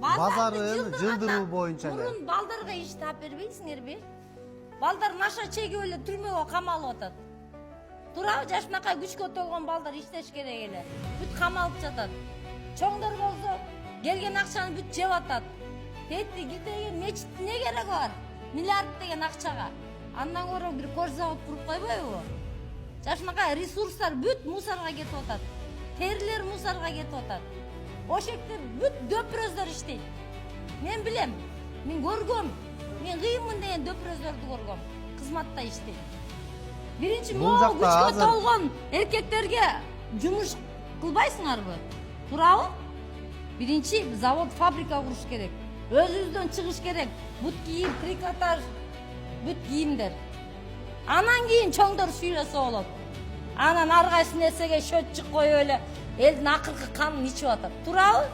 базарын жылдыруу боюнча эле. Мурун балдарга иш таап бербейсиңерби? Балдар наша чегип эле түрмөгө камалып атат. Туурабы, жашынакай күчкө толгон балдар иштеш керек эле. Бүт камалып жатат. Чоңдор болсо келген акчаны бүт жеп атат. Тетти кирдеги мечит не кереги бар? Миллиард деген акчага. Андан көрө бир кор завод куруп койбойбу? Жашынакай ресурстар бүт мусорго кетип атат. Терилер мусорго кетип атат. Ошектер бүт дөпрөздөр иштейт. Мен билем, мен көргөм. Мен кыйынмын деген дөпрөздөрдү көргөм. Кызматта иштейт. Биринчи могу күчкө толгон эркектерге жумуш кылбайсыңарбы? Туурабы? Биринчи завод, фабрика куруш керек. Өзүбүздөн чыгыш керек. Бут кийим, трикотаж, бүт кийимдер. Анан кийин чоңдор сүйлөсө болот. Анан ар кайсы нерсеге счетчик коюп эле элдин акыркы канын ичип атат. Туурабы?